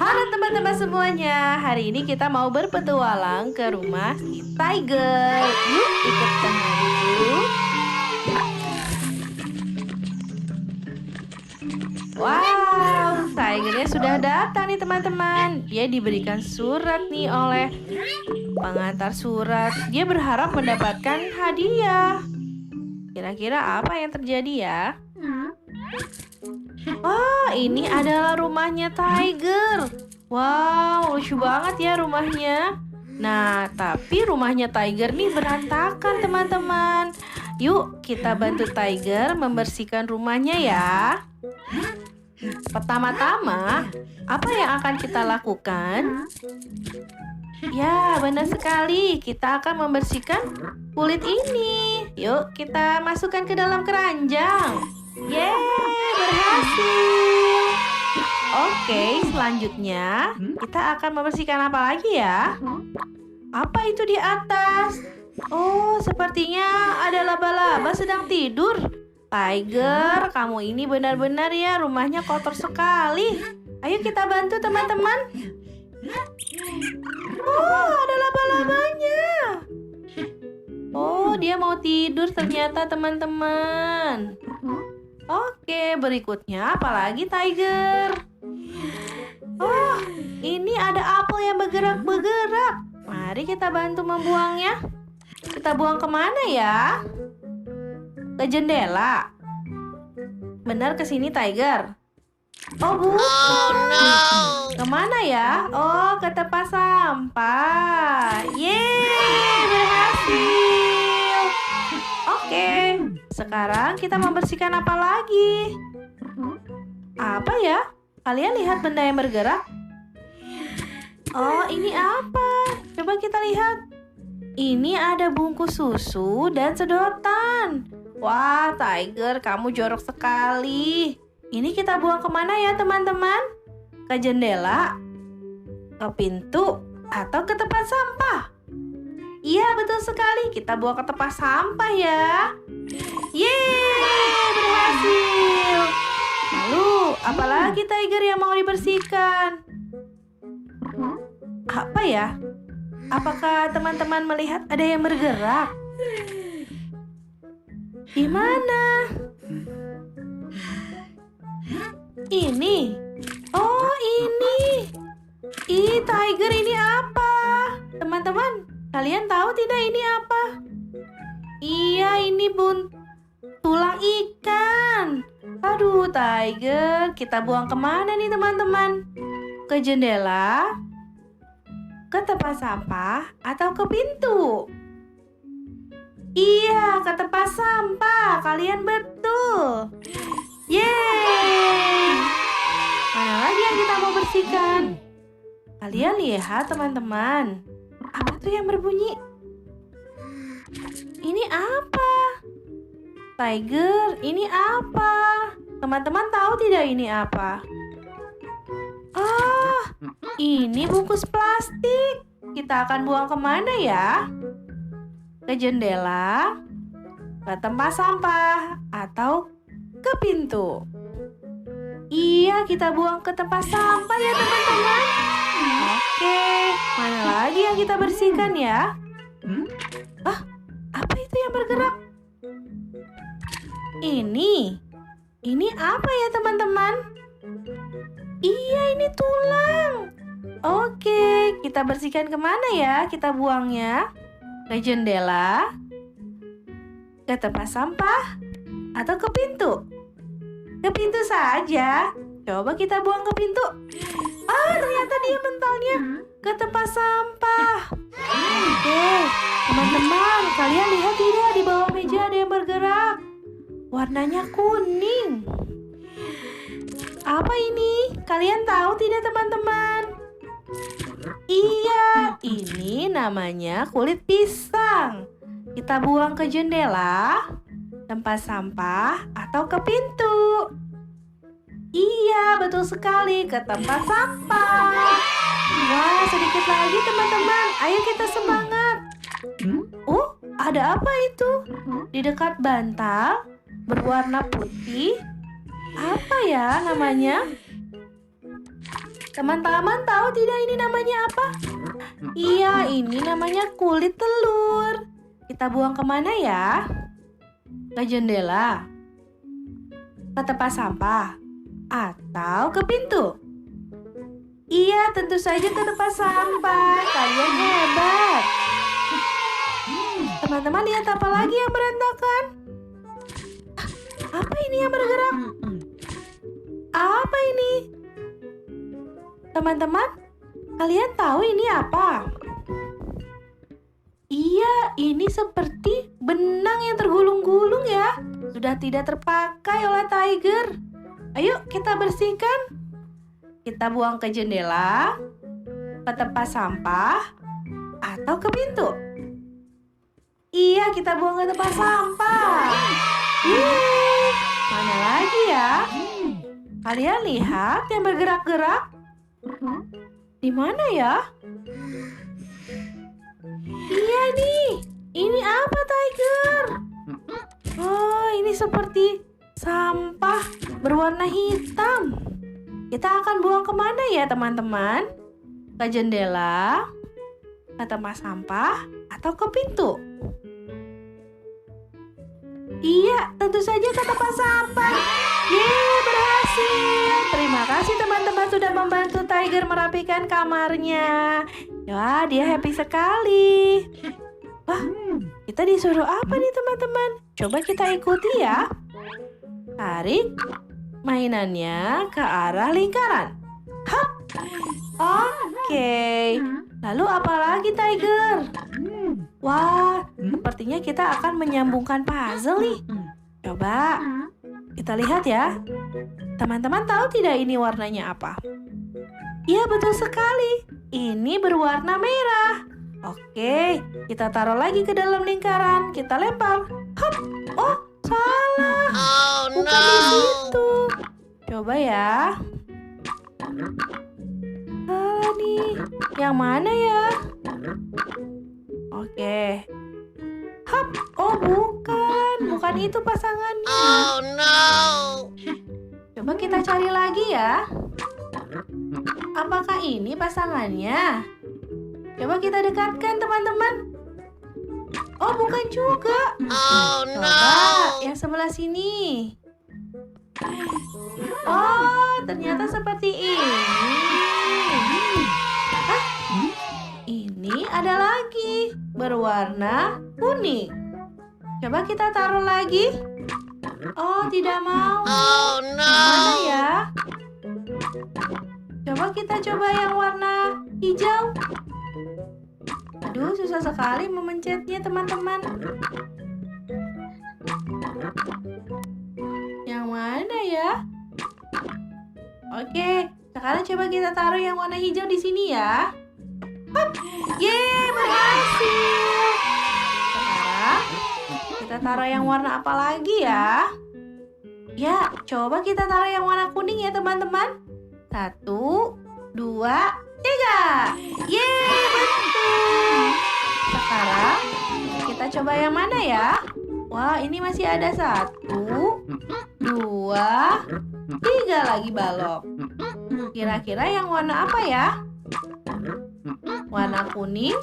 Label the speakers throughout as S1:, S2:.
S1: Halo teman-teman semuanya, hari ini kita mau berpetualang ke rumah si Tiger. Yuk ikut temanku. Wow, Tigernya sudah datang nih teman-teman. Dia diberikan surat nih oleh pengantar surat. Dia berharap mendapatkan hadiah. Kira-kira apa yang terjadi ya? Oh, ini adalah rumahnya Tiger. Wow, lucu banget ya rumahnya. Nah, tapi rumahnya Tiger nih berantakan teman-teman. Yuk kita bantu Tiger membersihkan rumahnya ya. Pertama-tama, apa yang akan kita lakukan? Ya, benar sekali. Kita akan membersihkan kulit ini. Yuk kita masukkan ke dalam keranjang. Yeay, berhasil. Oke, selanjutnya kita akan membersihkan apa lagi ya? Apa itu di atas? Oh, sepertinya ada laba-laba sedang tidur. Tiger, kamu ini benar-benar ya rumahnya kotor sekali. Ayo kita bantu teman-teman. Oh, ada laba-labanya. Oh, dia mau tidur ternyata teman-teman. Oke, berikutnya apa lagi Tiger? Oh, ini ada apel yang bergerak-bergerak. Mari kita bantu membuangnya. Kita buang kemana ya? Ke jendela. Benar ke sini Tiger? Oh bukan. Kemana ya? Oh, ke tempat sampah. Yeay, berhasil. Oke, sekarang kita membersihkan apa lagi? Apa ya? Kalian lihat benda yang bergerak? Oh, ini apa? Coba kita lihat. Ini ada bungkus susu dan sedotan. Wah, Tiger, kamu jorok sekali. Ini kita buang kemana ya, teman-teman? Ke jendela? Ke pintu? Atau ke tempat sampah? Iya, betul sekali. Kita buang ke tempat sampah ya. Yeay, berhasil. Lalu, apalagi Tiger yang mau dibersihkan? Apa ya? Apakah teman-teman melihat ada yang bergerak? Di mana? Ini. Oh, ini. Ih, Tiger, ini apa? Teman-teman, kalian tahu tidak ini apa? Iya, ini tulang ikan. Aduh, Tiger, kita buang kemana nih teman-teman? Ke jendela? Ke tempat sampah? Atau ke pintu? Iya, ke tempat sampah. Kalian betul. Yeay! Mana lagi yang kita mau bersihkan? Kalian lihat teman-teman. Apa tuh yang berbunyi? Ini apa? Tiger, ini apa? Teman-teman tahu tidak ini apa? Ah, ini bungkus plastik. Kita akan buang kemana ya? Ke jendela, ke tempat sampah, atau ke pintu? Iya, kita buang ke tempat sampah ya teman-teman. Oke, mana lagi yang kita bersihkan ya? Ah, apa itu yang bergerak? Ini apa ya teman-teman? Iya, ini tulang. Oke, kita bersihkan kemana ya? Kita buangnya ke jendela, ke tempat sampah, atau ke pintu? Ke pintu saja. Coba kita buang ke pintu. Ah, ternyata dia mentalnya ke tempat sampah. Oke, teman-teman, kalian lihat tidak di bawah meja ada yang bergerak? Warnanya kuning. Apa ini? Kalian tahu tidak teman-teman? Iya, ini namanya kulit pisang. Kita buang ke jendela, tempat sampah, atau ke pintu? Iya, betul sekali, ke tempat sampah. Wah, sedikit lagi teman-teman. Ayo kita semangat. Ada apa itu? Di dekat bantal berwarna putih. Apa ya namanya? Teman-teman tahu tidak ini namanya apa? Iya, ini namanya kulit telur. Kita buang kemana ya? Ke jendela, ke tempat sampah, atau ke pintu? Iya, tentu saja ke tempat sampah. Kalian hebat. Teman-teman lihat apa lagi yang berantakan? Apa ini yang bergerak? Apa ini? Teman-teman, kalian tahu ini apa? Iya, ini seperti benang yang tergulung-gulung ya. Sudah tidak terpakai oleh Tiger. Ayo kita bersihkan. Kita buang ke jendela, ke tempat sampah, atau ke pintu. Iya, kita buang ke tempat sampah. Mana lagi ya? Kalian lihat yang bergerak-gerak? Di mana ya? Iya nih. Ini apa, Tiger? Oh, ini seperti sampah berwarna hitam. Kita akan buang kemana ya, teman-teman? Ke jendela, ke tempat sampah, atau ke pintu? Iya, tentu saja ke tempat sampah. Yeay, berhasil. Terima kasih teman-teman sudah membantu Tiger merapikan kamarnya. Wah, dia happy sekali. Wah, kita disuruh apa nih teman-teman? Coba kita ikuti ya. Tarik mainannya ke arah lingkaran. Hap. Oke. Lalu apa lagi, Tiger? Wah, sepertinya kita akan menyambungkan puzzle nih. Coba kita lihat ya. Teman-teman tahu tidak ini warnanya apa? Iya, betul sekali. Ini berwarna merah. Oke, kita taruh lagi ke dalam lingkaran. Kita lempar. Hop. Oh, salah. Bukan di situ. Coba ya. Salah nih. Yang mana ya? Oke. Hop. Oh, bukan. Bukan itu pasangannya.
S2: Oh no.
S1: Coba kita cari lagi ya. Apakah ini pasangannya? Coba kita dekatkan, teman-teman. Oh, bukan juga.
S2: Oh no.
S1: Coba yang sebelah sini. Oh, ternyata seperti ini. Hah? Ini ada lagi berwarna kuning. Coba kita taruh lagi. Oh, tidak mau.
S2: Oh no.
S1: Mana ya? Coba kita coba yang warna hijau. Aduh, susah sekali memencetnya, teman-teman. Yang mana ya? Oke, sekarang coba kita taruh yang warna hijau di sini ya. Hop! Yeay, berhasil. Sekarang kita taruh yang warna apa lagi ya? Ya, coba kita taruh yang warna kuning ya, teman-teman. 1, 2, 3. Yeay, betul. Sekarang kita coba yang mana ya? Wah, ini masih ada 1, 2, 3 lagi balok. Kira-kira yang warna apa ya? Warna kuning,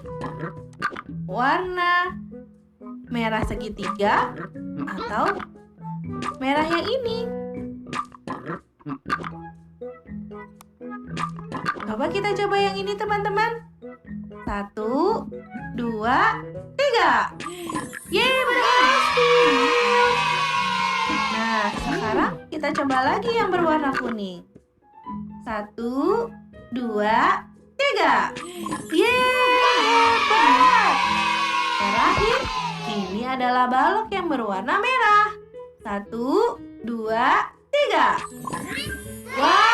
S1: warna merah segitiga, atau merah yang ini? Coba kita coba yang ini, teman-teman. 1, 2, 3. Yeay, berhasil. Nah, sekarang kita coba lagi yang berwarna kuning. 1, 2, 3. Yeay, hebat. Terakhir, ini adalah balok yang berwarna merah. 1, 2, 3. Wow.